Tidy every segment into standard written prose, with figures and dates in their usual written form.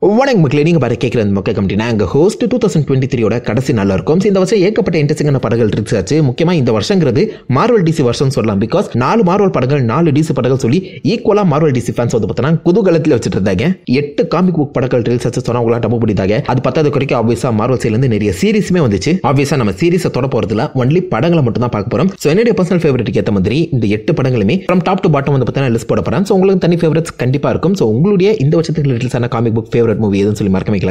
வணக்கம் மக்களே, நீங்கள் பாரு கேட்குற அந்த மக்கள் கமிட்டி நாங்கள் ஹோஸ்ட் 2023 கடைசி நாளில் இருக்கும். இந்த வருஷம் ஏகப்பட்ட இன்ட்ரெஸ்டிங்கான படங்கள் இருந்துச்சு. முக்கியமாக இந்த வருஷங்கிறது மார்வல் டிசி வருஷம் சொல்லலாம். பிகாஸ் 4 மார்வல் படங்கள் 4 டிசி படங்கள் சொல்லி ஈக்குவலாக மார்வல் டிசி ஃபேன்ஸ் வந்து பார்த்தோன்னா குதூகலத்தில் வச்சுட்டு இருந்தாங்க. 8 காமிக் புக் படங்கள் ரிலீஸ் ஆச்சு சொன்னால் அவங்களாம் டப்பு பிடித்தாங்க. அது 10வது வரைக்கும் ஆப்வியஸாக மார்வல் சைட்லேருந்து நிறைய சீரிஸுமே வந்துச்சு. ஆப்வியஸாக நம்ம சீரிஸை தொட போகிறதுல ஒன்லி படங்களை மட்டும் தான் பார்க்க போகிறோம். ஸோ என்னுடைய பர்சனல் ஃபேவரட்டுக்கு ஏற்ற மாதிரி இந்த 8 படங்களுமே ஃப்ரம் டாப் டு பாட்டம் வந்து பார்த்தீங்கன்னா லிஸ்ட் போட போகிறேன். ஸோ உங்களுக்கு தனி ஃபேவரட்ஸ் கண்டிப்பாக இருக்கும். ஸோ உங்களுடைய இந்த வருஷத்துக்கு ரிலீஸ் ஆன காமிக் புக் ஃபேவரட் மூவி எதுன்னு சொல்லி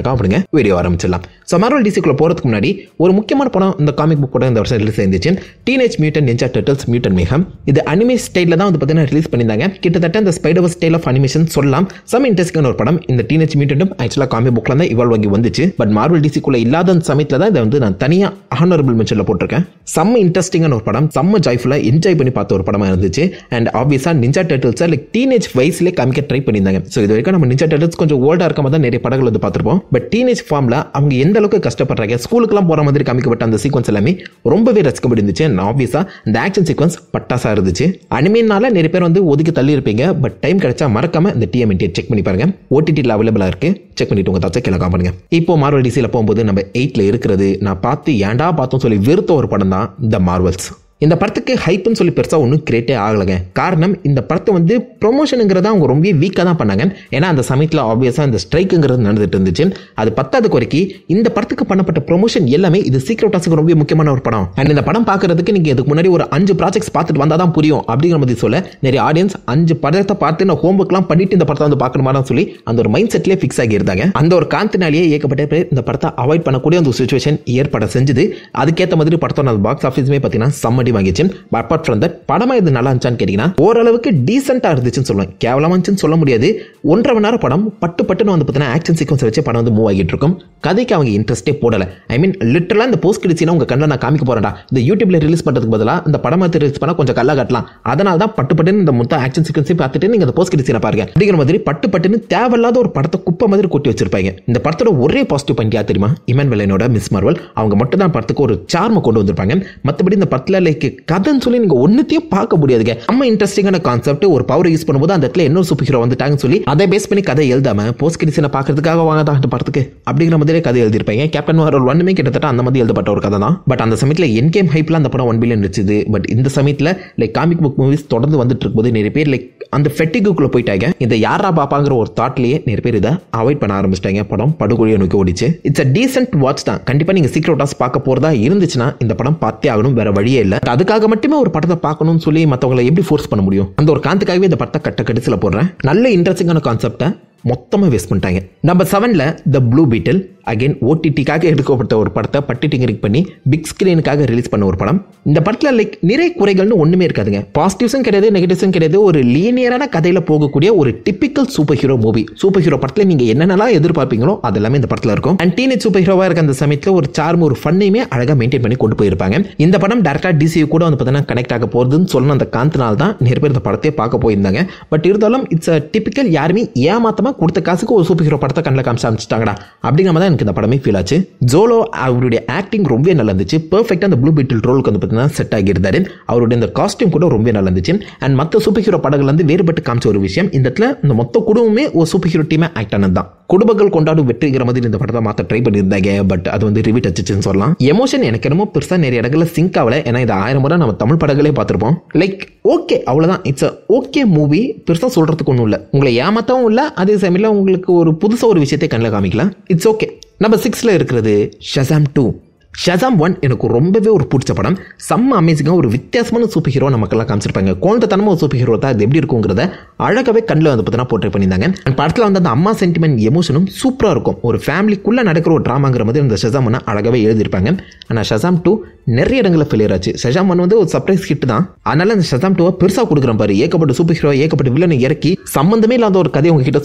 அப்படிங்க வீடியோ ஆரம்பிச்சிடலாம். ஸோ மார்வல் டிசிக்குள்ள போறதுக்கு முன்னாடி ஒரு முக்கியமான படம் இந்த காமிக் புக் படம் இந்த வருஷம் ரிலீஸ் ஆயிருந்துச்சு. Teenage mutant ninja turtles mutant மேகம். இது அனிமே ஸ்டைலில் தான் வந்து பார்த்தீங்கன்னா ரிலீஸ் பண்ணியிருந்தாங்க. கிட்டத்தட்ட இந்த ஸ்பைடர்வர்ஸ் ஸ்டைல் ஆஃப் அனிமேஷன் சொல்லலாம். சம் இன்ட்ரெஸ்டிங்கான ஒரு படம். இந்த டீனேஜ் மியூட்டன்ட்டும் ஆக்சுவலாக காமிக் புக்ல தான் இவால்வ் ஆகி வந்துச்சு. பட் மார்வல் டிசிக்குள்ள இல்லாத சமயத்தில் தான் இதை வந்து நான் தனியாக ஹானரபிள் மென்ஷன்ல போட்டிருக்கேன். செம்ம இன்ட்ரெஸ்டிங்கான ஒரு படம், செம்ம ஜாய்ஃபுல்லாக என்ஜாய் பண்ணி பார்த்த ஒரு படமாக இருந்துச்சு. அண்ட் ஆப்வியஸாக நிஞ்சா டர்ட்டில்ஸை லைக் டீனேஜ் வயசுலேயே காமிக்க ட்ரை பண்ணியிருந்தாங்க. ஸோ இது வரைக்கும் நம்ம நிஞ்சா டர்ட்டில்ஸ் கொஞ்சம் ஓல்டாக இருக்க மாதிரி தான் நிறைய படங்கள் வந்து பார்த்துருப்போம். பட் டீனேஜ் ஃபார்ம்ல அவங்க எந்த அளவுக்கு கஷ்டப்படுறாங்க, ஸ்கூலுக்குலாம் போற மாதிரி காமிக்கப்பட்ட அந்த சீக்வன்ஸ் எல்லாமே ரொம்பவே ரசிக்கப்பட்டு இருந்துச்சு. ஆப்வியஸா இந்த ஆக்ஷன் சீக்வன்ஸ் பட்டாசா இருந்துச்சு. அனிமேனால நிறைய பேர் வந்து ஒதுக்கி தள்ளி இருப்பீங்க. பட் டைம் கிடைச்சா மறக்காம இந்த டிஎம்என்டி செக் பண்ணி பாருங்க. ஓடிடியில் அவைலபிளா இருக்கு. செக் பண்ணிட்டு உங்க தாச்சை கீழே காமிங்க. இப்போ மார்வல் டிசியில் போகும்போது நம்ம 8ல இருக்கிறது நான் பார்த்து ஏன்டா பார்த்தோம் சொல்லி வெறுத்த ஒரு படம் தான் த மார்வல்ஸ். இந்த படத்துக்கு ஹைப்னு சொல்லி பெருசாக ஒன்றும் கிரியேட்டே ஆகலைங்க. காரணம் இந்த படத்தை வந்து ப்ரொமோஷனுங்கிறத அவங்க ரொம்ப வீக்காக தான் பண்ணாங்க. ஏன்னா அந்த சமயத்தில் ஆப்வியஸாக இந்த ஸ்ட்ரைக்குங்கிறது நடந்துட்டு இருந்துச்சு. அது 10வது வரைக்கும் இந்த படத்துக்கு பண்ணப்பட்ட ப்ரொமோஷன் எல்லாமே இது சீக்ரெட் டாஸ்க்கு ரொம்ப முக்கியமான ஒரு படம். அண்ட் இந்த படம் பார்க்கறதுக்கு நீங்கள் இதுக்கு முன்னாடி ஒரு 5 ப்ராஜெக்ட்ஸ் பார்த்துட்டு வந்தால் தான் புரியும் அப்படிங்கிற மாதிரி சொல்ல நிறைய ஆடியன்ஸ் 5 படத்தை பார்த்து நான் ஹோம்ஒர்க்லாம் பண்ணிட்டு இந்த படத்தை வந்து பார்க்கணுமான்னு சொல்லி அந்த ஒரு மைண்ட் செட்லேயே ஃபிக்ஸ் ஆகியிருந்தாங்க. அந்த ஒரு காரணத்தினாலேயே ஏகப்பட்ட பேர் இந்த படத்தை அவாய்ட் பண்ணக்கூடிய அந்த சுச்சுவேஷன் ஏற்பட செஞ்சது. அதுக்கேற்ற மாதிரி படத்தோட பாக்ஸ் ஆஃபீஸுமே பார்த்தீங்கன்னா சம்மடி வாங்கிச்சு. அப்பார்ட் ஃப்ரம் தட் படமா இது நல்லா இருந்துச்சான்னு கேட்டீங்கன்னா ஓரளவுக்கு டீசென்ட்டா இருந்துச்சுன்னு சொல்லுவேன். கேவலமா இருந்துச்சுன்னு சொல்ல முடியாது. 1.5 மணி நேரம் படம் பட்டுன்னு வந்து பார்த்தீங்கன்னா ஆக்ஷன் சீக்வன்ஸ் வச்சு படம் வந்து மூவ் ஆகிட்டு இருக்கும். கதைக்கு அவங்க இன்ட்ரெஸ்டே போடல. ஐ மீன் லிட்டரலா இந்த போஸ்ட் கிரெடிட் சீனை உங்க கண்ணில் நான் காமிக்க போறேன்டா, இந்த யூடியூப்ல ரிலீஸ் பண்றதுக்கு பதிலாக இந்த படமா ரிலீஸ் பண்ணா கொஞ்சம் கல்லா காட்டலாம், அதனால தான் பட்டுன்னு இந்த மொத்த ஆக்ஷன் சீக்வன்ஸை பார்த்துட்டு நீங்க இந்த போஸ்ட் கிரெடிட் சீனை பாருங்க அப்படிங்கிற மாதிரி பட்டுன்னு தேவையில்லாத ஒரு படத்தை குப்பை மாதிரி கொட்டி வச்சிருப்பாங்க. இந்த படத்தோட ஒரே பாசிட்டிவ் பாயிண்ட் யா தெரியுமா? இமானுவேல் என்னோட மிஸ் மார்வல் அவங்க மட்டும் தான் படத்துக்கு ஒரு சார்மை கொண்டு வந்திருப்பாங்க. மற்றபடி இந்த படத்துல லைக் கதைன்னு சொல்லி நீங்க ஒன்னுத்தையும் பார்க்க முடியாதுங்க. நம்ம இன்ட்ரெஸ்டிங்கான கான்செப்ட் ஒரு பவர் யூஸ் பண்ணும்போது அந்த இடத்துல இன்னொரு சூப்பர் ஹீரோ வந்துட்டாங்கன்னு சொல்லி அதை பேஸ் பண்ணி கதை எழுதாம போஸ்ட் கிரெடிட்ஸை பார்க்கறதுக்காக வாங்க தான் படத்துக்கு அப்படிங்கிற மாதிரி கதை எழுதிருப்பாங்க. கேப்டன் மார்வல் 1 கிட்டத்தட்ட அந்த மாதிரி எழுதப்பட்ட ஒரு கதை தான். பட் அந்த சமயத்தில் என் கேம் ஹைப்ல அந்த படம் 1 பில்லியன் இருந்துச்சு. பட் இந்த சமயத்தில் லைக் காமிக் புக் மூவிஸ் தொடர்ந்து வந்துட்டு இருக்கும்போது நிறைய பேர் லைக் அந்த ஃபெட்டிக்குள்ள போயிட்டாங்க. இந்த யாரா பாப்பாங்கிற ஒரு தாட்லயே நிறைய பேர் இதை அவாய்ட் பண்ண ஆரம்பிச்சிட்டாங்க. படம் படுகொலியை நோக்கி ஓடிச்சு. இட்ஸ் அ டீசென்ட் வாட்ச் தான். கண்டிப்பா நீங்க சீக்ரெட் டாஸ் பார்க்க போறதா இருந்துச்சுன்னா இந்த படம் பார்த்தே ஆகணும், வேற வழியே இல்லை. அதுக்காக மட்டுமே ஒரு படத்தை பார்க்கணும்னு சொல்லி மற்றவங்களை எப்படி ஃபோர்ஸ் பண்ண முடியும்? அந்த ஒரு காரணத்துக்காகவே இந்த படத்தை கடைசியில் போடுறேன். நல்ல இன்ட்ரெஸ்டிங்கான கான்செப்டை மொத்தமாக வேஸ்ட் பண்ணிட்டாங்க. நம்பர் 7ல த ப்ளூ பீட்டில் அகைன் ஓடிடிக்காக எடுக்கப்பட்ட ஒரு படத்தை பட்டிட்டிங்கரிங் பண்ணி பிக் ஸ்கிரீனுக்காக ரிலீஸ் பண்ண ஒரு படம். இந்த படத்தில் லைக் நிறைய குறைகள்னு ஒன்றுமே இருக்காதுங்க. பாசிட்டிவ்ஸும் கிடையாது, நெகட்டிவ்ஸும் கிடையாது. ஒரு லீனியரான கதையில் போகக்கூடிய ஒரு typical super hero movie. Super hero படத்தில் நீங்கள் என்னென்னலாம் எதிர்பார்ப்பீங்களோ அது எல்லாமே இந்த படத்தில் இருக்கும். அண்ட் டீனேஜ் சூப்பர் ஹீரோவாக இருக்க அந்த சமயத்தில் ஒரு சார்ம் ஒரு ஃபன்னையுமே அழகாக மெயின்டைன் பண்ணி கொண்டு போயிருப்பாங்க. இந்த படம் டேரக்டாக டிசியூ கூட வந்து பார்த்தீங்கன்னா கனெக்ட் ஆக போகிறதுன்னு சொன்ன அந்த காரணத்தினால தான் நிறைய பேர் இந்த படத்தை பார்க்க போயிருந்தாங்க. பட் இருந்தாலும் இட்ஸ் அ டிப்பிக்கல் யாருமே ஏமாத்தமாக கொடுத்த காசுக்கு ஒரு சூப்பர் ஹீரோ படத்தை கண்ணில் காமிச்சு அமைச்சிட்டாங்கடா அப்படிங்கிற மாதிரி எனக்கு இந்த படமே ஃபீல் ஆச்சு. ஜோலோ அவருடைய ஆக்டிங் ரொம்ப நல்லா இருந்துச்சு. பெர்ஃபெக்ட்டா அந்த ப்ளூ பீட்டில் ரோலுக்கு வந்து பார்த்தீங்கன்னா செட் ஆகியிருந்தாரு. அவருடைய இந்த காஸ்டியூம் கூட ரொம்ப நல்லா இருந்துச்சு. அண்ட் மற்ற சூப்பர் ஹீரோ படங்கள் வந்து வேறுபட்டு காமிச்ச ஒரு விஷயம் இந்த இடத்துல இந்த மொத்த குடும்பமே ஒரு சூப்பர் ஹீரோ டீமே ஆக்ட் ஆனது தான். குடும்பங்கள் கொண்டாடும் வெற்றிங்கிற மாதிரி இந்த படத்தை மாற்ற ட்ரை பண்ணியிருந்தாங்க. பட் அது வந்து ரிவீட் அச்சுன்னு சொல்லலாம். எமோஷன் எனக்கு என்னமோ பெருசாக நிறைய இடங்கள்ல சிங்க் ஆகல. ஏன்னா இது 1000 முறை நம்ம தமிழ் படங்களே பார்த்துருப்போம். லைக் ஓகே அவ்வளோதான். It's okay movie. பெருசாக சொல்றதுக்கு ஒன்றும் இல்லை. உங்களை ஏமாத்தவும் இல்லை, அதே சமயத்தில் உங்களுக்கு ஒரு புதுசாக ஒரு விஷயத்தை கண்ணில் காமிக்கலாம். It's okay. நம்பர் 6ல இருக்கிறது ஷசாம் 2. ஷசாம் 1 எனக்கு ரொம்பவே ஒரு பிடிச்ச படம். செம்ம அமேசிங்காக ஒரு வித்தியாசமான சூப்பர் ஹீரோ நமக்கெல்லாம் காமிச்சிருப்பாங்க. குழந்தைத்தனமாக ஒரு சூப்பர் ஹீரோ தான் அது எப்படி இருக்குங்கிறத அழகாகவே கண்ணில் வந்து பார்த்தீங்கன்னா போர்ட்ரேட் பண்ணியிருந்தாங்க. அந்த படத்தில் வந்து அந்த அம்மா சென்டிமெண்ட் எமோஷனும் சூப்பராக இருக்கும். ஒரு ஃபேமிலிக்குள்ளே நடக்கிற ஒரு ட்ராமாங்கிற மாதிரி இந்த ஷசாம் 1 அழகாகவே எழுதியிருப்பாங்க. ஆனால் ஷசாம் 2 நிறைய இடங்களில் ஃபெயிலியர் ஆச்சு. ஷசாம் 1 வந்து ஒரு சர்ப்ரைஸ் ஹிட் தான். அதனால அந்த ஷசாம் 2 பெருசாக கொடுக்குற பாரு, ஏகப்பட்ட சூப்பர் ஹீரோ ஏகப்பட்ட வில்லனை இறக்கி சம்பந்தமே இல்லாத ஒரு கதையை உங்ககிட்ட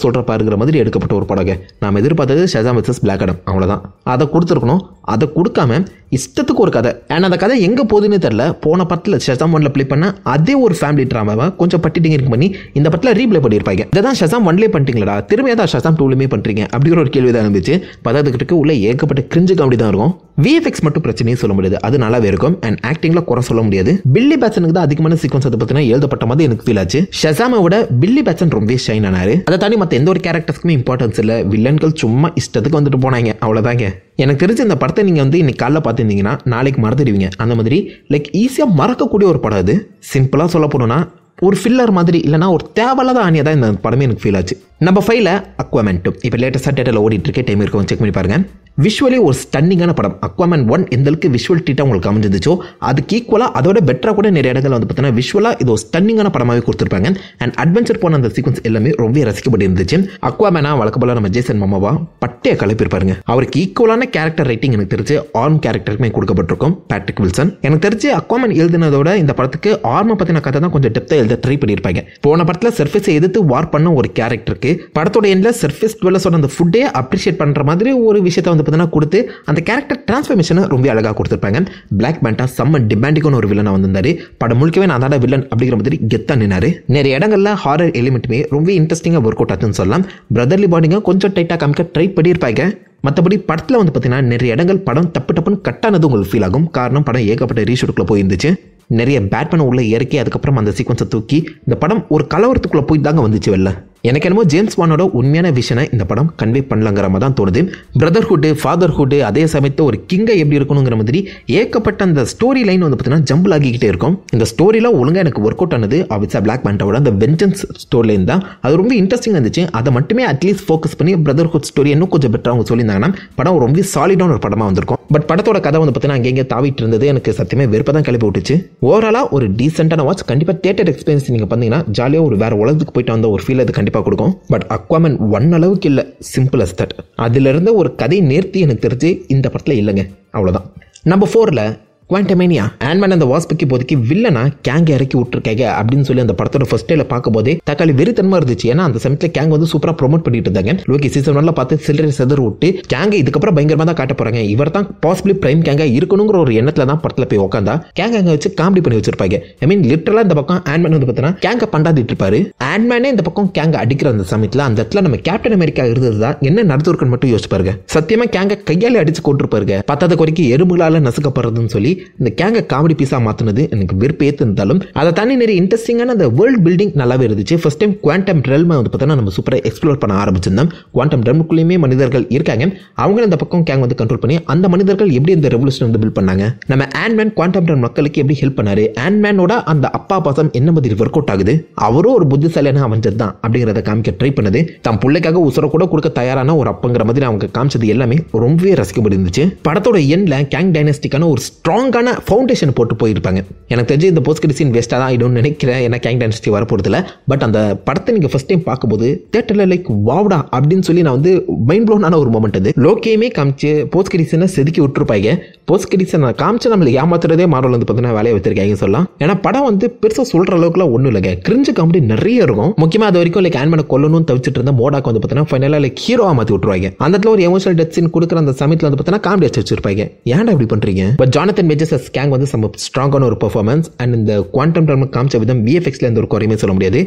சொல்கிற பாருங்கிற மாதிரி எடுக்கப்பட்ட ஒரு படம். நாம் எதிர்பார்த்தது ஷசாம் வெர்சஸ் பிளாக் ஆடம், அவ்வளோதான். அதை கொடுத்துருக்கணும். அதை கொடுக்காம இஷ்டத்துக்கு ஒரு கதை. அண்ட் அந்த கதை எங்கே போகுதுன்னு தெரியல. போன படத்தில் ஷசாம் 1ல ப்ளே பண்ண அதே ஒரு ஃபேமிலி ட்ராமாவை கொஞ்சம் பட்டிட்டிங் பண்ணி இந்த படத்தில் ரீப்ளே பண்ணியிருப்பாங்க. இதான் ஷசாம் 1லே பண்ணிட்டீங்களா, திரும்பியாக தான் ஷசாம் 2லுமே பண்ணுறீங்க அப்படிங்கிற ஒரு கேள்வி தான் இருந்துச்சு. 10வது கிட்ட உள்ள ஏகப்பட்ட கிரிஞ்சு காமெடி தான் இருக்கும். விஎஃப்எக்ஸ் மட்டும் பிரச்சனையே சொல்ல முடியாது, அது நல்லாவே இருக்கும். அண்ட் ஆக்டிங்ல குறை சொல்ல முடியாது. பில்லி பேட்சனுக்கு தான் அதிகமான சீக்வன்ஸ் அதை பத்தினா எழுதப்பட்ட மாதிரி எனக்கு ஃபீல் ஆச்சு. ஷசாமை விட பில்லி பேட்சன் ரொம்ப ஷைன் ஆனாரு. அதை தாண்டி மற்ற எந்த ஒரு கேரக்டர்ஸ்க்குமே இம்பார்ட்டன்ஸ் இல்லை. வில்லன்கள் சும்மா இஷ்டத்துக்கு வந்துட்டு போனாங்க, அவ்வளோதாங்க. எனக்கு தெரிஞ்ச இந்த படத்தை நீங்கள் வந்து இன்னைக்கு காலைல பார்த்துருந்தீங்கன்னா நாளைக்கு மறந்துடுவீங்க. அந்த மாதிரி லைக் ஈஸியாக மறக்கக்கூடிய ஒரு படம் அது. சிம்பிளாக சொல்ல போனோம்னா ஒரு ஃபில்லர் மாதிரி, இல்லைனா ஒரு தேவையில்லாத ஆணியாக தான் இந்த படமே எனக்கு ஃபீல் ஆச்சு. நம்ம ஃபைல அக்வாமேன் 2 இப்போ லேட்டஸ்டாக டேட்டில் ஓடிட்டு இருக்கே, டைம் இருக்கும் செக் பண்ணி பாருங்க. விஷுவலி ஒரு ஸ்டன்னிங்கான படம். அக்வாமேன் 1 எந்த அளவுக்கு விஷுவல் ட்ரீட்டாக உங்களுக்கு அமைஞ்சிருச்சோ அதுக்கு ஈக்குவலாக அதோட பெட்டராக கூட நிறைய இடங்கள் வந்து பார்த்தீங்கன்னா விஷுவலாக இது ஒரு ஸ்டன்னிங்கான படமாகவே கொடுத்துருப்பாங்க. அண்ட் அட்வென்ச்சர் போன அந்த சீக்வன்ஸ் எல்லாமே ரொம்ப ரசிக்கப்பட்டு இருந்துச்சு. அக்வாமேனா வழக்கப்போல நம்ம ஜேசன் மோமோவா பட்டைய கலப்பிருப்பாருங்க. அவருக்கு ஈக்குவலான கேரக்டர் ரைட்டிங் எனக்கு தெரிஞ்சு ஆர்ம் கேரக்டருக்குமே கொடுக்கப்பட்டிருக்கும். Patrick Wilson. எனக்கு தெரிஞ்சு அக்வாமேன் எழுதினதோட இந்த படத்துக்கு ஆர்மை பற்றின கதை தான் கொஞ்சம் டெப்த்தாக எழுத ட்ரை பண்ணியிருப்பாங்க. போன படத்தில் சர்ஃபேஸை எதிர்த்து வார் பண்ண ஒரு கேரக்டருக்கு படத்தோட எண்ட்ல சர்ஃபேஸ் டுவெல்லர்ஸோட அந்த ஃபுட்டே அப்ரிஷியேட் பண்ற மாதிரி ஒரு விஷயத்தை வந்து பார்த்தீங்கன்னா கொடுத்து அந்த கேரக்டர் டிரான்ஸ்ஃபர்மேஷனை ரொம்ப அழகாக கொடுத்துருப்பாங்க. பிளாக் பேண்டா செம்ம டிமாண்டிக்கான ஒரு வில்லனா வந்திருந்தாரு. படம் முழுக்கவே நான் தான் வில்லன் அப்படிங்கிற மாதிரி கெத்தா நின்னாரு. நிறைய இடங்கள்ல ஹாரர் எலிமெண்ட்டுமே ரொம்ப இன்ட்ரெஸ்டிங்காக ஒர்க் அவுட் ஆச்சுன்னு சொல்லலாம். பிரதர்லி பாண்டிங்க கொஞ்சம் டைட்டாக காமிக்க ட்ரை பண்ணியிருப்பாங்க. மற்றபடி படத்தில் வந்து பார்த்தீங்கன்னா நிறைய இடங்கள் படம் டப்புன்னு கட்டானது உங்களுக்கு ஃபீல் ஆகும். காரணம் படம் ஏகப்பட்ட ரீஷூட்டுக்குள்ளே போயிருந்துச்சு. நிறைய பேட்மேன் உள்ள இறக்கி அதுக்கப்புறம் அந்த சீக்வன்ஸை தூக்கி இந்த படம் ஒரு கலவரத்துக்குள்ளே போய் தாங்க வந்துச்சு வெளில. எனக்கு என்னமோ ஜேம்ஸ் வானோட உண்மையான விஷனை இந்த படம் கன்வே பண்ணலங்கிற மாதிரி தான் தோணுது. பிரதர்ஹுட்டு, ஃபாதர்ஹுட்டு, அதே சமயத்தில் ஒரு கிங்கை எப்படி இருக்கணுங்கிற மாதிரி ஏகப்பட்ட அந்த ஸ்டோரி லைன் வந்து பார்த்தீங்கன்னா ஜம்பிள் ஆகிக்கிட்டே இருக்கும். இந்த ஸ்டோரியில் ஒழுங்காக எனக்கு ஒர்க் அவுட் ஆனது ஆப்வியஸாக பிளாக் பேண்டாவோட அந்த வெஞ்சன்ஸ் ஸ்டோரி லைன் தான். அது ரொம்ப இன்ட்ரெஸ்டிங்காக இருந்துச்சு. அதை மட்டுமே அட்லீஸ்ட் ஃபோக்கஸ் பண்ணி பிரதர்ஹுட் ஸ்டோரி இன்னும் கொஞ்சம் பெட்டராக அவங்க சொல்லியிருந்தாங்கன்னா படம் ரொம்ப சாலிடான ஒரு படமாக வந்திருக்கும். பட் படத்தோட கதை வந்து பார்த்தீங்கன்னா அங்கேயே தாவிட்டு இருந்தது. எனக்கு சத்தியமே வெறுப்பை தான் கிளப்பி விட்டுச்சு. ஓவராலாக ஒரு டீசென்டான வாட்ச். கண்டிப்பாக தியேட்டர் எக்ஸ்பீரியன்ஸ் நீங்கள் பார்த்தீங்கன்னா ஜாலியாக ஒரு வேற உலகத்துக்கு போயிட்டு வந்த ஒரு ஃபீல் அது கண்டிப்பாக கொடுக்கும். பட் அக்வாமேன் 1 அளவுக்கு இல்லை, சிம்பிள் அஸ் தட். அதுல இருந்து ஒரு கதை நேர்த்தி எனக்கு தெரிஞ்சு இந்த படத்தில் இல்லைங்க, அவ்வளோதான். Number 4ல Quantumania. ஆண்ட்மேன் அந்த வாஸ்புக்கு இப்போதைக்கு வில்லனா கேங்க இறக்கி விட்டுருக்காங்க அப்படின்னு சொல்லி அந்த படத்தோட ஃபர்ஸ்ட் டேல பார்க்கும்போதே தக்காளி வெறித்தனமா இருந்துச்சு. ஏன்னா அந்த சமயத்தில் கேங் வந்து சூப்பரா ப்ரொமோட் பண்ணிட்டு இருந்தாங்க. லோகி சீசன் 1ல பார்த்து சில்லறை செதற விட்டு கேங்க இதுக்கப்புறம் பயங்கரமா தான் காட்ட போறாங்க, இவர் தான் பாசிபிளி பிரைம் கேங்கா இருக்கணுங்கிற ஒரு எண்ணத்துல தான் படத்துல போய் உட்காந்தா கேங் அங்க வச்சு காமெடி பண்ணி வச்சிருப்பாங்க. ஐ மீன் லிட்டரலா இந்த பக்கம் ஆண்ட்மேன் வந்து பார்த்தீங்கன்னா கேங்க பண்டாதிட்டு இருப்பாரு. ஆண்ட்மேனே இந்த பக்கம் கேங்க அடிக்கிற அந்த சமயத்தில் அந்த இடத்துல நம்ம கேப்டன் அமெரிக்கா இருந்ததுதான் என்ன நடந்திருக்குன்னு மட்டும் யோசிச்சு பாருங்க. சத்தியமா கேங்க கையால அடிச்சு கொண்டிருப்பாருங்க. பத்தாத குறைக்கு எறும்புகளால நசுக்கப்படுறதுன்னு சொல்லி இந்த கேங்க காமெடி பீஸா மாத்தினது எனக்கு வெறுப்பு ஏத்திருந்தாலும் அதை தாண்டி நிறைய இன்ட்ரெஸ்டிங்கான அந்த வேர்ல்ட் பில்டிங் நல்லாவே இருந்துச்சு. ஃபர்ஸ்ட் டைம் குவாண்டம் ரெல்மை வந்து பார்த்தீங்கன்னா நம்ம சூப்பராக எக்ஸ்ப்ளோர் பண்ண ஆரம்பிச்சிருந்தோம். குவாண்டம் ரெல்முக்குள்ளேயுமே மனிதர்கள் இருக்காங்க. அவங்க அந்த பக்கம் கேங் வந்து கண்ட்ரோல் பண்ணி அந்த மனிதர்கள் எப்படி இந்த ரெவல்யூஷன் வந்து பில்ட் பண்ணாங்க, நம்ம ஆண்ட்மேன் குவாண்டம் ரெல் மக்களுக்கு எப்படி ஹெல்ப் பண்ணாரு, ஆண்ட்மேனோட அந்த அப்பா பாசம் என்ன மாதிரி ஒர்க் அவுட் ஆகுது, அவரும் ஒரு புத்திசாலியான அமைஞ்சது தான் அப்படிங்கிறத காமிக்க ட்ரை பண்ணது. தம் பிள்ளைக்காக உசுர கூட கொடுக்க தயாரான ஒரு அப்பங்கிற மாதிரி அவங்க காமிச்சது எல்லாமே ரொம்பவே ரசிக்கப்பட்டு இருந்துச்சு. படத்தோட எண்ட்ல கேங் டைனஸ்டிக்கான ஒரு ஸ்ட்ராங்கான ஃபவுண்டேஷன் போட்டு போயிருப்பாங்க. எனக்கு தெரிஞ்சு இந்த போஸ்ட் கிரெடிட் சீன் வேஸ்டா தான் ஆயிடும்னு நினைக்கிறேன். ஏன்னா கேங் டைனஸ்டி வரப்போறதுல. பட் அந்த படத்தை நீங்க ஃபர்ஸ்ட் டைம் பார்க்கும்போது தியேட்டர்ல லைக் வாவ்டா அப்படின்னு சொல்லி நான் வந்து மைண்ட் ப்ளோனான ஒரு மொமெண்ட். அது லோகேயுமே காமிச்சு போஸ்ட் கிரெடிட்ஸை செதுக்கி விட்டுருப்பாங்க. போஸ்ட் கிரெடிட்ஸை நான் காமிச்சு நம்மளை ஏமாத்துறதே மார்வல் வந்து பார்த்தீங்கன்னா வேலையை வச்சிருக்காங்க சொல்லலாம். ஏன்னா படம் வந்து பெருசாக சொல்ற அளவுக்குலாம் ஒன்றும் இல்லைங்க. கிரிஞ்சு காமெடி நிறைய இருக்கும். முக்கியமாக அது வரைக்கும் லைக் ஆண்ட்மேனை கொல்லணும்னு தவிச்சிட்டு இருந்த மோடாக்கு வந்து பார்த்தீங்கன்னா ஃபைனலாக லைக் ஹீரோவா மாற்றி விட்டுருவாங்க. அந்த இடத்துல ஒரு எமோஷனல் டெத் சீன் கொடுக்குற அந்த சமயத்தில் வந்து பார்த்தீங்கன்னா காமெடி வச்சு வச்சிருப்பாங்க. ஏன்டா இப்படி பண்றீங்க? பட் ஜானத்தன் மேஜர்ஸ் கேங் வந்து ஸ்ட்ராங்கான ஒரு பெர்ஃபார்மன்ஸ். அண்ட் இந்த குவாண்டம் ரெல்ம் காமிச்ச விதம் விஎஃப்எக்ஸ்ல எந்த ஒரு குறையுமே சொல்ல முடியாது.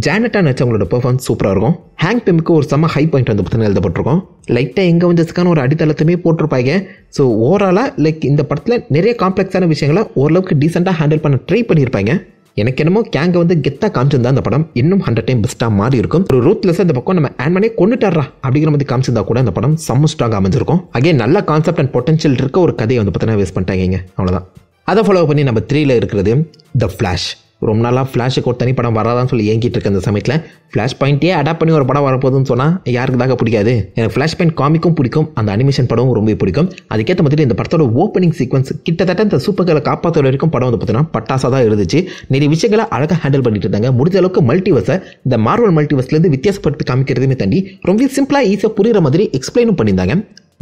ஜானட்டா நடிச்சவங்களோட பெர்ஃபார்மன்ஸ் சூப்பராக இருக்கும். ஹேங்க் பிம்க்கு ஒரு செம்ம ஹை பாயிண்ட் வந்து பார்த்தீங்கன்னா எழுதப்பட்டிருக்கும். லைட்டாக எங்கே வந்ததுக்கான ஒரு அடித்தளத்துமே போட்டிருப்பாங்க. ஸோ ஓவராலாக லைக் இந்த படத்தில் நிறைய காம்ப்ளெக்ஸான விஷயங்களை ஓரளவுக்கு டீசெண்டாக ஹேண்டில் பண்ண ட்ரை பண்ணியிருப்பாங்க. எனக்கு என்னமோ கேங்க வந்து கெத்தா காமிச்சிருந்தா அந்த படம் இன்னும் 100 டைம் பெஸ்ட்டாக மாறி இருக்கும். ஒரு ரூத்லெஸ் இந்த பக்கம் நம்ம ஆண்ட்மேனே கொண்டுட்டாரா அப்படிங்கிற மாதிரி காமிச்சிருந்தா கூட அந்த படம் செம்ம ஸ்ட்ராங்காக அமைஞ்சிருக்கும். அகே நல்ல கான்செப்ட் அண்ட் பொட்டன்ஷியல் இருக்க ஒரு கதையை வந்து பார்த்தீங்கன்னா வேஸ்ட் பண்ணிட்டாங்க. அவ்வளோதான். அதை ஃபாலோ பண்ணி நம்ம 3ல இருக்கிறது த ஃப்ளாஷ். ரொம்ப நாளாக ஃப்ளாஷுக்கு ஒரு தனி படம் வராதான்னு சொல்லி ஏங்கிட்டு இருக்க அந்த சமயத்தில் ஃப்ளாஷ் பாயிண்ட்டே அடாப்ட் பண்ணி ஒரு படம் வரப்போகுதுன்னு சொன்னால் யாருக்கு தாங்க பிடிக்காது? எனக்கு ஃப்ளாஷ் பாயிண்ட் காமிக்கும் பிடிக்கும், அந்த அனிமேஷன் படமும் ரொம்ப பிடிக்கும். அதுக்கேற்ற மாதிரி இந்த படத்தோட ஓப்பனிங் சீக்வன்ஸ் கிட்டத்தட்ட இந்த சூப்பர்களை காப்பாற்றுற வரைக்கும் படம் வந்து பார்த்தீங்கன்னா பட்டாசாக தான் இருந்துச்சு. நிறைய விஷயங்களை அழகாக ஹேண்டில் பண்ணிட்டு இருந்தாங்க. முடிஞ்ச அளவுக்கு மல்டிவர்ஸை இந்த மார்வல் மல்டிவர்ஸ்லேருந்து வித்தியாசப்படுத்தி காமிக்கிறதுமே தாண்டி ரொம்ப சிம்பிளாக ஈஸியாக புரியுற மாதிரி எக்ஸ்பிளைனும் பண்ணியிருந்தாங்க.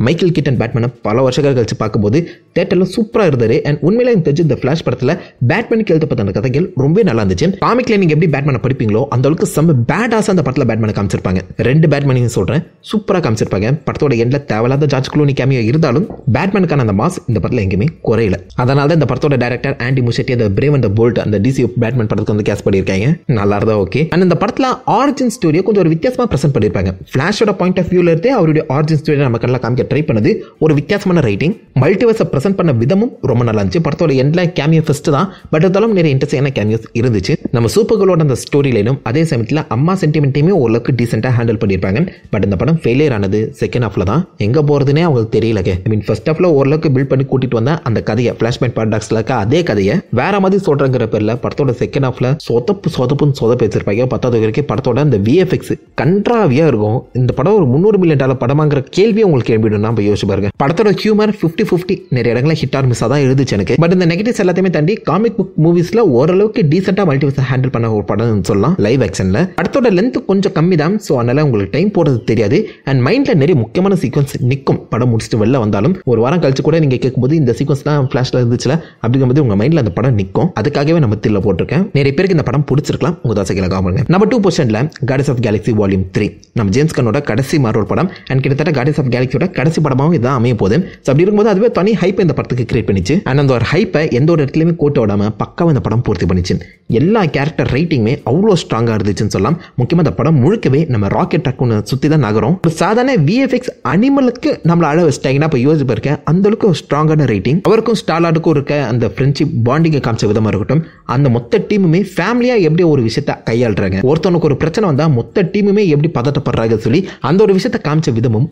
மைக்கேல் கீட்டன் பேட்மேனை பல வருஷங்கள் கழிச்சு பார்க்கும்போது தியேட்டரில் சூப்பராக இருந்தாரு. அண்ட் உண்மையில எனக்கு தெரிஞ்சு இந்த ஃப்ளாஷ் படத்தில் பேட்மேனுக்கு எழுதப்பட்ட அந்த கதைகள் ரொம்ப நல்லா இருந்துச்சு. காமிக்ல நீங்கள் எப்படி பேட்மேனை படிப்பீங்களோ அந்த அளவுக்கு செம்ம பேடாஸாக அந்த படத்தில் பேட்மேனை காமிச்சிருப்பாங்க. 2 பேட்மேனையும் சொல்கிறேன், சூப்பராக காமிச்சிருப்பாங்க. படத்தோட எண்டில் தேவையில்லாத ஜார்ஜ் க்ளூனி கேமியோ இருந்தாலும் பேட்மேனுக்கான அந்த மாஸ் இந்த படத்தில் எங்கேயுமே குறையல. அதனால தான் இந்த படத்தோட டைரக்டர் ஆண்டி முஷெட்டி அந்த பிரேவ் அண்ட் த போல்ட் அந்த டிசி பேட்மேன் படத்துக்கு வந்து கேஸ் பண்ணியிருக்காங்க. நல்லா இருந்தா ஓகே. அண்ட் இந்த படத்தில் ஆரிஜின் ஸ்டோரியை கொஞ்சம் ஒரு வித்தியாசமாக ப்ரெசென்ட் பண்ணியிருப்பாங்க. ஃப்ளாஷோட பாயிண்ட் ஆஃப் வியூல இருந்தே அவருடைய ஆரிஜின் ஸ்டோரி நம்ம கண்ணில் காமிக்க காமிக்க ட்ரை பண்ணது ஒரு வித்தியாசமான ரைட்டிங். மல்டிவர்ஸை பிரசன்ட் பண்ண விதமும் ரொம்ப நல்லா இருந்துச்சு. படத்தோட எண்ட்ல கேமியோ ஃபர்ஸ்ட் தான், பட் இருந்தாலும் நிறைய இன்ட்ரெஸ்டிங்கான கேமியோஸ் இருந்துச்சு. நம்ம சூப்பர் கேர்ளோட அந்த ஸ்டோரி லைனும் அதே சமயத்தில் அம்மா சென்டிமெண்ட்டையுமே ஓரளவுக்கு டீசெண்டாக ஹேண்டில் பண்ணியிருப்பாங்க. பட் இந்த படம் ஃபெயிலியர் ஆனது செகண்ட் ஹாஃப்ல தான். எங்க போறதுனே அவங்களுக்கு தெரியலங்க. ஐ மீன் ஃபர்ஸ்ட் ஹாஃப்ல ஓரளவுக்கு பில்ட் பண்ணி கூட்டிட்டு வந்த அந்த கதையை ஃபிளாஷ்பேக் பாராடாக்ஸ்ல இருக்க அதே கதையை வேற மாதிரி சொல்றங்கிற பேர்ல படத்தோட செகண்ட் ஹாஃப்ல சொதப்புன்னு சொதப்பு வச்சிருப்பாங்க. 10வது வரைக்கும் படத்தோட அந்த விஎஃப்எக்ஸ் கன்றாவியா இருக்கும். இந்த படம் ஒரு $300 மில்லியன் படமாங்கிற கேள்வியை உங்களுக்கு எழுப்பிடும். நம்ம யோசிச்சு பாருங்க. படத்தோட ஹியூமர் 50-50 நிறைய இடங்களில் ஹிட் ஆர் மிஸ் தான் எழுதுச்சு எனக்கு. பட் இந்த நெகட்டிவ்ஸ் எல்லாத்தையுமே தாண்டி காமிக் புக் மூவிஸ்ல ஓரளவுக்கு டீசெண்டா மல்டிவர்ஸ் ஹேண்டில் பண்ண ஒரு படம் சொல்லலாம் லைவ் ஆக்ஷன்ல. படத்தோட லென்த் கொஞ்சம் கம்மி தான், ஸோ அதனால உங்களுக்கு டைம் போறது தெரியாது. அண்ட் மைண்ட்ல நிறைய முக்கியமான சீக்வன்ஸ் நிற்கும். படம் முடிச்சுட்டு வெளில வந்தாலும் ஒரு வாரம் கழிச்சு கூட நீங்க கேட்கும்போது இந்த சீக்வன்ஸ் தான் ஃபிளாஷ்ல இருந்துச்சுல அப்படிங்கும்போது உங்க மைண்ட்ல அந்த படம் நிற்கும். அதுக்காகவே நம்ம தில்ல போட்டிருக்கேன். நிறைய பேருக்கு இந்த படம் பிடிச்சிருக்கலாம். உங்க தாசைகளை காமிங்க. நம்பர் 2 பொசிஷன்ல கார்டியன்ஸ் ஆஃப் கேலக்ஸி வால்யூம் 3 நம்ம ஜேம்ஸ் கன்னோட கடைசி மார்வல் படம். அண்ட் கிட்டத்தட்ட கார்டியன்ஸ் ஆஃப் கேலக்ஸியோட கடைசி படமாகவும் இதான் அமைய போகுது. ஸோ அப்படி இருக்கும்போது அதுவே தனி ஹைப் இந்த படத்துக்கு கிரியேட் பண்ணிச்சு. அண்ட் அந்த ஒரு ஹைப்பை எந்த ஒரு இடத்துலையுமே கோட்ட விடாம பக்காவும் இந்த படம் பூர்த்தி பண்ணிச்சு. எல்லா கேரக்டர் ரைட்டிங்குமே அவ்வளோ ஸ்ட்ராங்காக இருந்துச்சுன்னு சொல்லலாம். முக்கியமாக இந்த படம் முழுக்கவே நம்ம ராக்கெட் ட்ரக் சுற்றி தான் நகரும். ஒரு சாதாரண விஎஃப்எக்ஸ் அனிமலுக்கு நம்மளை அழ வச்சிட்டாங்கன்னா இப்போ யோசிச்சு பாருங்க, அந்த அளவுக்கு ஒரு ஸ்ட்ராங்கான ரைட்டிங். அவருக்கும் ஸ்டார்லார்டுக்கும் இருக்க அந்த ஃப்ரெண்ட்ஷிப் பாண்டிங்கை காமிச்ச விதமாக இருக்கட்டும், அந்த மொத்த டீமுமே ஃபேமிலியா எப்படி ஒரு விஷயத்தை கையாளுறாங்க, ஒருத்தவனுக்கு ஒரு பிரச்சனை வந்தா மொத்த டீமுமே எப்படி பதட்டப்படுறாங்க சொல்லி அந்த ஒரு விஷயத்தை காமிச்ச விதமும்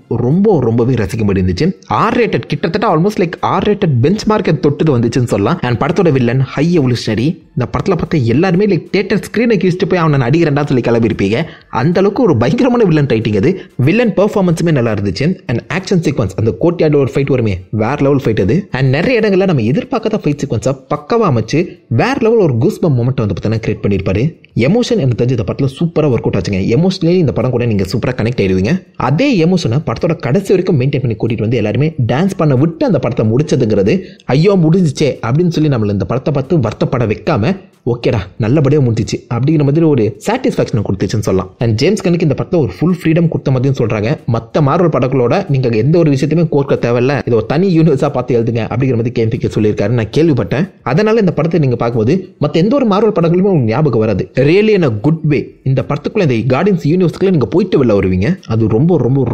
ரொம்பவே ரசிக்கும்படி இருந்துச்சு. R-rated கிட்டத்தட்ட ஆல்மோஸ்ட் லைக் R-rated பெஞ்ச் மார்க்கை தொட்டு வந்துச்சுன்னு சொல்லலாம். அண்ட் படத்தோட வில்லன் ஹை எவல்யூஷனரி. இந்த படத்தில் பார்த்த எல்லாருமே லைக் தியேட்டர் ஸ்கிரீனை கிழிச்சிட்டு போய் அவனை அடிக்கிறேன்டா சொல்லி கிளம்பியிருப்பீங்க. அந்த அளவுக்கு ஒரு பயங்கரமான வில்லன் ரைட்டிங் அது. வில்லன் பெர்ஃபார்மன்ஸுமே நல்லா இருந்துச்சு. அண்ட் ஆக்ஷன் சீக்வன்ஸ் அந்த கோர்ட்யார்டு ஒரு ஃபைட் வருமே வேற லெவல் ஃபைட் அது. அண்ட் நிறைய இடங்கள்ல நம்ம எதிர்பார்க்காத ஃபைட் சீக்வன்ஸை பக்கவா அமைச்சு வேற லெவல் ஒரு கூஸ்பம் மொமெண்ட் வந்து பார்த்தீங்கன்னா கிரியேட் பண்ணியிருப்பாரு. எமோஷன் எனக்கு தெரிஞ்சு இந்த படத்தில் சூப்பராக ஒர்க் அவுட் ஆச்சுங்க. எமோஷனலி இந்த படம் கூட நீங்கள் சூப்பராக கனெக்ட் ஆயிடுவீங்க. அதே எமோஷனை படத்தோட கடைசி வரைக்கும் மெயின்டைன் பண்ணி கூட்டிட்டு வந்து எல்லாருமே டான்ஸ் பண்ண விட்டு அந்த படத்தை முடிச்சதுங்கிறது ஐயோ முடிஞ்சிச்சே அப்படின்னு சொல்லி நம்மள இந்த படத்தை பார்த்து வருத்தப்பட வைக்காம ஓகேடா நல்லபடியாக முடிஞ்சிச்சு அப்படிங்கிற மாதிரி ஒரு சாட்டிஸ்ஃபேக்ஷன் கொடுத்துச்சுன்னு சொல்லலாம். அண்ட் ஜேம்ஸ் கன்னுக்கு இந்த படத்தில் ஒரு ஃபுல் ஃப்ரீடம் கொடுத்த மாதிரியும் சொல்றாங்க. மற்ற மார்வல் படங்களோட நீங்கள் எந்த ஒரு விஷயத்தையுமே கோர்க்க தேவையில்ல, இது ஒரு தனி யூனிவர்ஸாக பார்த்து எழுதுங்க அப்படிங்கிற மாதிரி கேம்பிக்க சொல்லியிருக்காரு. நான் கேள்விப்பட்டேன். அதனால இந்த படத்தை நீங்கள் பார்க்கும்போது மற்ற எந்த ஒரு மார்வல் படங்களுமே உங்களுக்கு ஞாபகம் வராது. Really in a good way. இந்த படத்துக்குள்ள இந்த கார்டியன்ஸ் யூனிவர்ஸ்க்குள்ள நீங்கள் போயிட்டு வெளில வருவீங்க. அது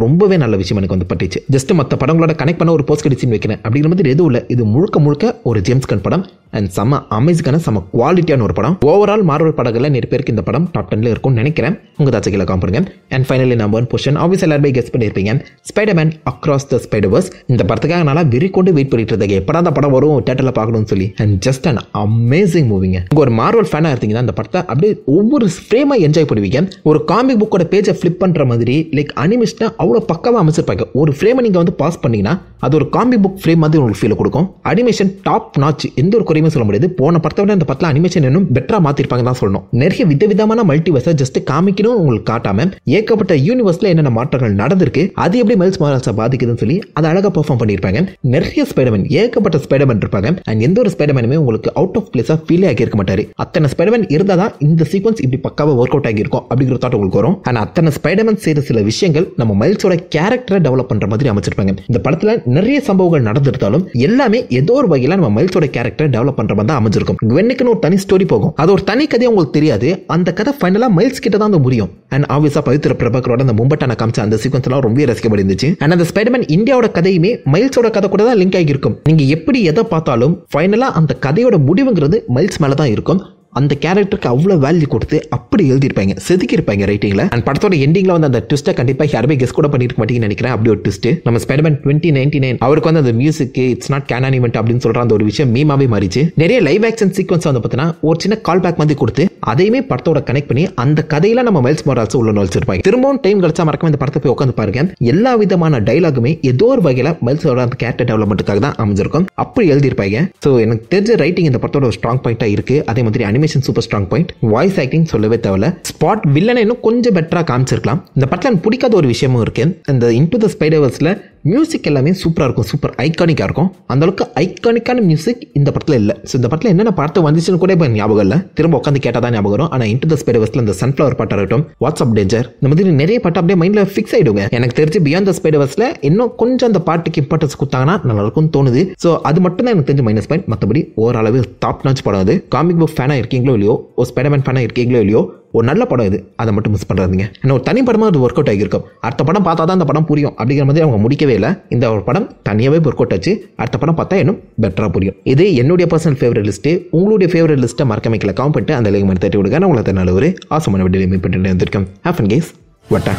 ரொம்பவே நல்ல விஷயம் எனக்கு வந்து பட்டுச்சு. ஜஸ்ட் மற்ற படங்களோட கனெக்ட் பண்ண ஒரு போஸ்ட் கிரெடிட் சீன் வைக்கிறேன் அப்படிங்கிற மாதிரி எதுவும் இல்லை. இது முழுக்க ஒரு ஜேம்ஸ் கன் படம். அண்ட் செம்ம அமேசிங்கான செம்ம குவாலிட்டியான ஒரு படம். ஓவரால் மார்வல் படங்கள்ல நிறைய பேருக்கு இந்த படம் டாப் 10ல இருக்கும்னு நினைக்கிறேன். உங்க தாச்சைகளை காம்படுங்க. And finally number 1 position obvious எல்லாருமே கெஸ் பண்ணியிருப்பீங்க, ஸ்பைடர்மேன் அக்ராஸ் த ஸ்பைடர்வர்ஸ். இந்த படத்துக்காக நல்லா வெறி கொண்டு வெயிட் பண்ணிட்டு இருந்தேன், எப்படா அந்த படம் வரும் தியேட்டர்ல பார்க்கணும்னு சொல்லி. அண்ட் ஜஸ்ட் அன் அமேசிங் மூவிங்க. உங்க ஒரு மார்வல் ஃபேனா இருந்தீங்கன்னா இந்த படத்தை அப்படியே ஒவ்வொரு ஃப்ரேமா என்ஜாய் பண்ணுவீங்க. ஒரு காமிக் புக்கோட பேஜை ஃபிளிப் பண்ற மாதிரி லைக் அனிமேஷனா அவ்வளோ பக்கவா அமைச்சிருப்பாங்க. ஒரு ஃப்ரேமை நீங்க வந்து பாஸ் பண்ணீங்கன்னா அது ஒரு காமிக் புக் ஃப்ரேம் மாதிரி உங்களுக்கு ஃபீல் கொடுக்கும். அனிமேஷன் டாப் நாச், எந்த ஒரு குறையுமே சொல்ல முடியாது. போன படத்தை விட இந்த படத்தில் அனிமேஷன் இன்னும் பெட்டரா மாத்திருப்பாங்க தான் சொல்லணும். நிறைய விதவிதமான மல்டிவர்ஸை ஜஸ்ட் காமிக்கணும் உங்களுக்கு காட்டாம ஏகப்பட்ட யூனிவர்ஸ்ல என்னென்ன மாற்றங்கள் நடந்திருக்கு, அது எப்படி மைல்ஸ் மாரல்ஸை பாதிக்குதுன்னு சொல்லி அதை அழகா பெர்ஃபார்ம் பண்ணியிருப்பாங்க. நிறைய ஸ்பைடர்மேன், ஏகப்பட்ட ஸ்பைடர்மேன் இருப்பாங்க. அண்ட் எந்த ஒரு ஸ்பைடர்மேனுமே உங்களுக்கு அவுட் ஆஃப் பிளேஸா ஃபீல் ஆகி இருக்க மாட்டாரு. அத்தனை ஸ்பைடர்மேன் இருந்தா தான் இந்த சீக்வன்ஸ் இப்படி பக்காவா ஒர்க் அவுட் ஆகியிருக்கும் அப்படிங்கிற தாட் உங்களுக்கு வரும். ஆனா அத்தனை ஸ்பைடர்மேன் செய்த சில விஷயங்கள் நம்ம மைல்ஸோட கேரக்டரை டெவலப் பண்ற மாதிரி அமைச்சிருப்பாங்க. இந்த படத்துல நிறைய சம்பவங்கள் நடந்திருந்தாலும் எல்லாமே ஏதோ ஒரு வகையில நம்ம மைல்ஸோட கேரக்டரை டெவலப் பண்ற மாதிரி தான் அமைஞ்சிருக்கும். குவென்னுக்குன்னு ஒரு தனி ஸ்டோரி போகும், அது ஒரு தனி கதையை உங்களுக்கு தெரியாது. அந்த கதை ஃபைனலா மைல்ஸ் கிட்ட தான் முடியும். அண்ட் ஆப்வியஸா பவித்ர பிரபாகரோட அந்த மும்பட்டான காமிச்ச அந்த சீக்வன்ஸ் எல்லாம் ரொம்ப ரசிக்கப்படி இருந்துச்சு. அண்ட் அந்த ஸ்பைடர்மேன் இந்தியாவோட கதையுமே மைல்ஸோட கதை கூட தான் லிங்க் ஆகி இருக்கும். நீங்க எப்படி எதை பார்த்தாலும் ஃபைனலா அந்த கதையோட முடிவுங்கிறது மைல்ஸ் மேல தான் இருக்கும். அந்த கேரக்டருக்கு அவ்வளோ வேல்யூ கொடுத்து அப்படி எழுதியிருப்பாங்க, செதுக்கியிருப்பாங்க ரைட்டிங்ல. அண்ட் படத்தோட எண்டிங்ல வந்து அந்த ட்விஸ்ட்டை கண்டிப்பாக யாருமே கெஸ் கூட பண்ணிருக்க மாட்டீங்கன்னு நினைக்கிறேன். அப்படி ஒரு ட்விஸ்ட் நம்ம ஸ்பைடர்மேன் 2099 அவருக்கு வந்து அந்த music it's not canon event அப்படின்னு சொல்ற அந்த ஒரு விஷயம் மீமாவே மாறிச்சு. நிறைய லைவ் ஆக்ஷன் சீக்வன்ஸ் வந்து பார்த்தீங்கன்னா ஒரு சின்ன கால் பேக் மாதிரி கொடுத்து அதையுமே படத்தோட கனெக்ட் பண்ணி அந்த கதையில நம்ம மைல்ஸ் மொரால்ஸ் உள்ள நுழைச்சிருப்பாங்க. திரும்பவும் டைம் கழிச்சா மறக்காம இந்த படத்தை போய் உட்காந்து பாருங்க. எல்லா விதமான டைலாகுமே ஏதோ ஒரு வகையில மைல்ஸோட அந்த கேரக்டர் டெவலப்மெண்ட்டுக்காக தான் அமைஞ்சிருக்கும். அப்படி எழுதியிருப்பாங்க. ஸோ எனக்கு தெரிஞ்ச ரைட்டிங் இந்த படத்தோட ஒரு ஸ்ட்ராங் பாயிண்டா இருக்கு. அதே மாதிரி animation super strong point. Voice acting சொல்லவே தேவையில்ல. ஸ்பாட் வில்லனை இன்னும் கொஞ்சம் பெட்டரா காமிச்சிருக்கலாம். இந்த படத்தில் எனக்கு பிடிக்காத ஒரு விஷயமும் இருக்கு. இந்த இன்டு த ஸ்பைடர்வர்ஸ்ல மியூசிக் எல்லாமே சூப்பராக இருக்கும், சூப்பர் ஐகானிக்காக இருக்கும். அந்த அளவுக்கு ஐகானிக்கான மியூசிக் இந்த படத்தில் இல்லை. ஸோ இந்த படத்தில் என்னென்ன பாட்டு வந்துச்சுன்னு கூட இப்போ ஞாபகம் இல்லை, திரும்ப உட்காந்து கேட்டால் தான் ஞாபகம் வரும். ஆனால் இன்டு த ஸ்பைடர்வர்ஸ்ல இந்த சன்ஃப்ளவர் பாட்டாக இருக்கட்டும், வாட்ஸ்அப் டேஞ்சர், இந்த மாதிரி நிறைய பாட்டு அப்படியே மைண்டில் ஃபிக்ஸ் ஆகிடுங்க. எனக்கு தெரிஞ்சு பியாண்ட் த ஸ்பைடர்வர்ஸ்ல இன்னும் கொஞ்சம் அந்த பாட்டுக்கு இம்பார்ட்டன்ஸ் கொடுத்தாங்கன்னா நல்லா இருக்கும்னு தோணுது. ஸோ அது மட்டும் தான் எனக்கு தெரிஞ்ச மைனஸ் பாயிண்ட். மற்றபடி ஓரளவு டாப் நாச் படம். அது காமிக் புக் ஃபேனாக இருக்கீங்களோ இல்லையோ, ஒரு ஸ்பைடர்மேன் ஃபேனாக இருக்கீங்களோ இல்லையோ, ஒரு நல்ல படம் இது, அதை மட்டும் மிஸ் பண்ணுறாதீங்க. இன்னும் ஒரு தனி படமாக அது ஒர்க் அவுட் ஆகியிருக்கும். அடுத்த படம் பார்த்தா தான் அந்த படம் புரியும் அப்படிங்கிற மாதிரி அவங்க முடிக்கவே இல்லை. இந்த ஒரு படம் தனியாகவே ஒர்க் அவுட் ஆச்சு. அடுத்த படம் பார்த்தா இன்னும் பெட்டராக புரியும். இது என்னுடைய பர்சனல் ஃபேவரட் லிஸ்ட்டு. உங்களுடைய ஃபேவரட் லிஸ்ட்டை மறக்காம காமெண்ட் பண்ணிட்டு அந்த லேக் மாதிரி தட்டி விடுங்க. நான் உங்களை நல்ல ஒரு ஆசமான வீடியோ மீட் பண்ணிட்டு வந்திருக்கேன். Have fun guys. வட்டா.